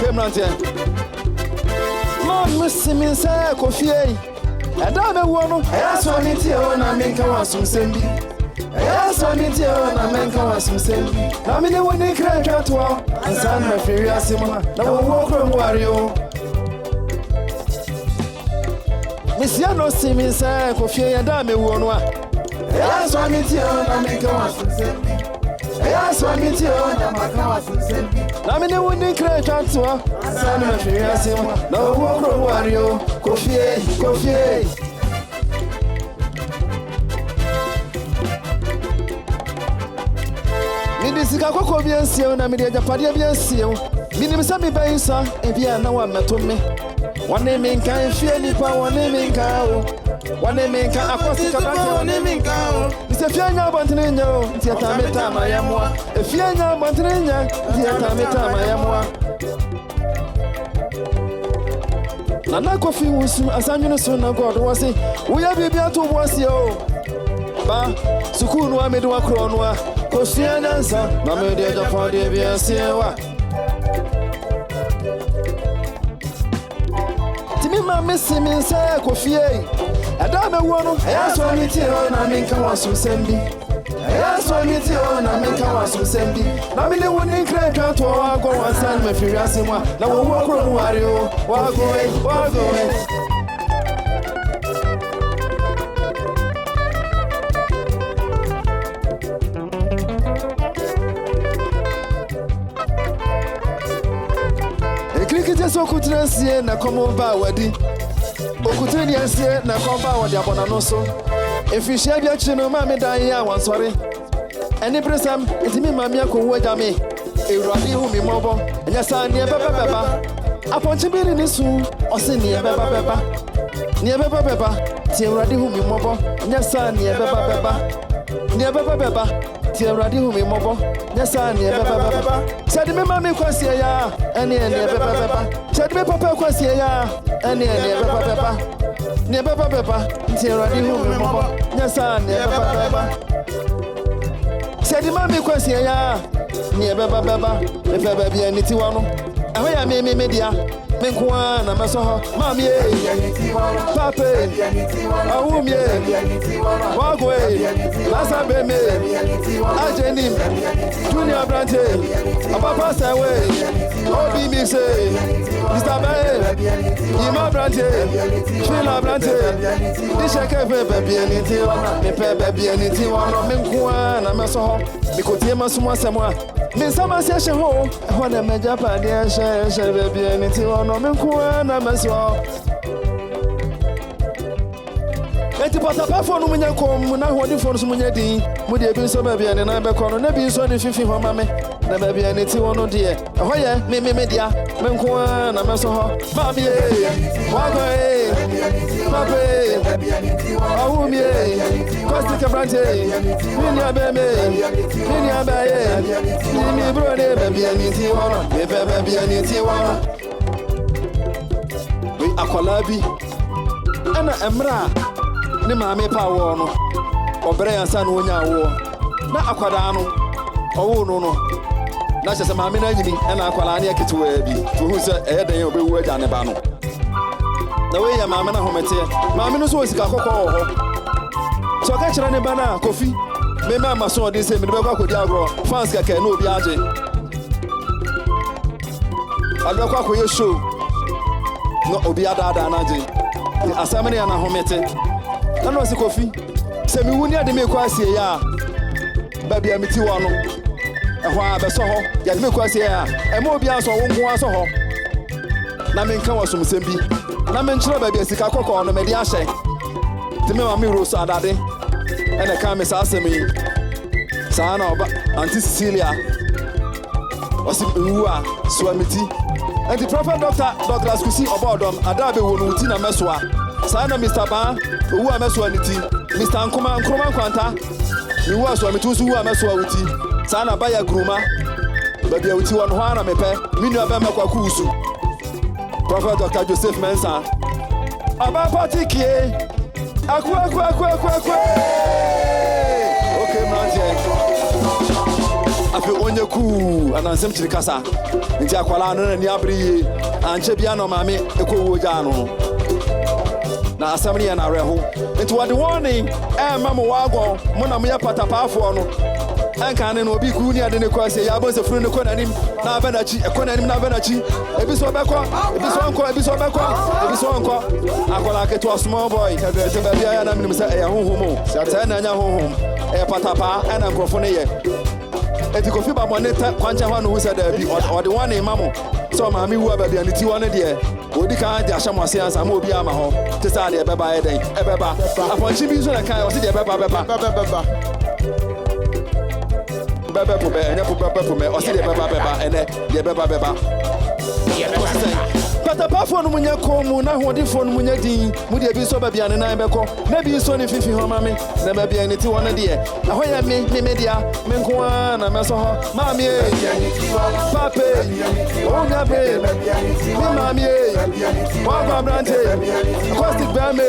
Okay, Mantia. Mom, Miss Simmons, Coffee. I don't know one. I asked for me to and I make a some send. I asked for me to and I make a some send. I mean, when they crack out to all, and son, my furious, now walk on Wario. Miss Yano Simmons, Coffee, and I may one. I asked for me to and I make a some send. I asked for me to and I make a some send. I mean, when they crack out to all, and son, my furious, now walk on Wario. Coffee. Sika koko biansie na me de japadia biansie minim sa me baisa e bia na wa meto me wone me nkan fie nipa wone me nkan o wone me nkan akosika ba wone me nkan o se fie nya bontene nya o ntia ta meta mayamwa e fie nya bontene nya ntia ta meta mayamwa na kofi wusu asanwene so na god wo se wo ya bibia to bo se o ba sukunu amedu akro no a Kosianansa, Mamma Japan, Devia Sewa. Timmy, my missing me, say, Coffee. I don't know one. I asked for me to own, I make a was some sendi. I asked for me to own, I make a was some sendi. Now, me, the one in crack out to our go and send my furious. Now, we'll walk on Wario. Walk away. So kutresi na komba wadi okutreni ansie na komba wadi abona no so efihia bia chino ma me dan ya wansore eni presam etimi ma me akowu ajame ewurade hu mi mobo enya sa ne beba aponche bi ni su ose ne beba ti ewurade hu mi mobo enya sa ne beba ti ewurade hu mi mobo enya sa ne beba said me mama kwasia ya ene beba said me papa kwasia ya ene beba ti ewurade hu mi mobo enya sa ne beba said mama kwasia ya ne beba me fa ba bia ni ti wono eho ya me media me nkoa na meso ho mama ye papa awum ye wagwe lasa be me ajenim junior brante papa say we obi mi say Mr. Bae yima brante chila brante disheke fe baby aniti wana me pe baby aniti wana me nkoa na meso ho me kotie maso asemo me sama se hye ho ho na meja pade hye baby aniti wana me nkoa na meso eti pata phone mu nya kom na hodi phone so mu nya din mu de bi so baby ani na be kono na bi so ni fifi ho ma me na baby aniti wono de ho ye me dia me nkoa na meso ho mami ye wago ye pape awu mi ye kosti ke brante mini abeme mini abaye mi bro de baby aniti wono me baby aniti wono we akolabi ana emra ne maame pa wo no obre yansa no nya wo na akwada no owo no na chese maame na nyini na akwala ne akitiwa bi to hu se den obewu agya ne ba no na we ya maame na homete maame no so osika kokko ho so ka kire ne ba na kofi me ma maso odin se me be kwa kodi agro fans ka na obi age alwa kwa koye show no obi ada na age asamene ya na homete na se kofi se mi wuni ade me kwa asie ya baby amiti wa no ehwa abeso ho ya de me kwa asie ya e ma obi aso wo nko aso ho na me nka wasum sembi na me nkyere baby asika kokko no me de ahye te me ma me roso adade ene ka me sa asemi sa na oba anti Cecilia osi uwa swamiti anti prophet doctor Douglas Kusi obodom adabe wonu ti na mesoa sana Mr. Ba owu ameso aniti Mr. Nkroma kwanta ni wu aso ametu su wu ameso awuti sana baya gruma baby awuti won ho ana mepe minu aba makwa kuusu Prophet Dr. Joseph Mensa aba patikie akwa okay manje afi onye ku anansem chiri kasa nti akwala no na ni abri anche bia no maame ekowo ja no na asamri ya na reho nti wade warning mama wago mo na mo ya patapafo no anka ne no obi ku ni ade ne kwase ya bo se furu ne konanim na abenachi ekonanim na abenachi ebi so bekwa ebi so anko ebi so bekwa ebi so anko akwala ke to small boy ete ba bia ya na minim se e honhom se na nya honhom e patapa na nkrofo ne ye eti kofi ba mo ne kwancha ho no hu se da bi o de warning mamo so ma mi wu abia ne ti wone de odi kan de ahya mo ase ansa ma obi ama ho te sa de beba e den e beba afonchi bi so na kan o se de beba beba po be enya po beba po me o se de beba ene de beba patapa fonu munya komu na hodi fonu munya din mu de bi so ba bia ne nan beko na bi so ne fifi ho ma me na ba bia ne ti wona de ahoya me dia me nko na me so ho ma me pape onya be me ma me wa gba brante acoustic ba me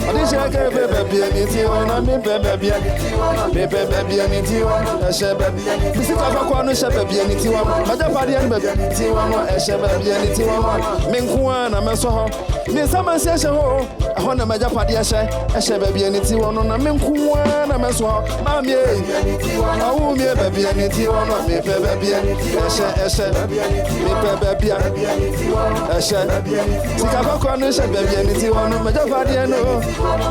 odi se ka be bia ni ti wona me be bia ni ti wona e she be bia ni ti ka kwa no she be bia ni ti wona ma ja pade ni be bia ni ti wona e she be bia ni ti wona Menkua na meso ho me sama se hye ho ho na maja pade hye babia ni ti wono na menkua na meso ho ma me awu me babia ni ti wono me pe babia hye me pe babia hye sika bakwa no hye babia ni ti wono maja pade no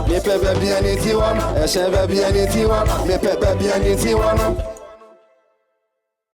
me pe babia ni ti wono hye babia ni ti wono me pe babia ni ti wono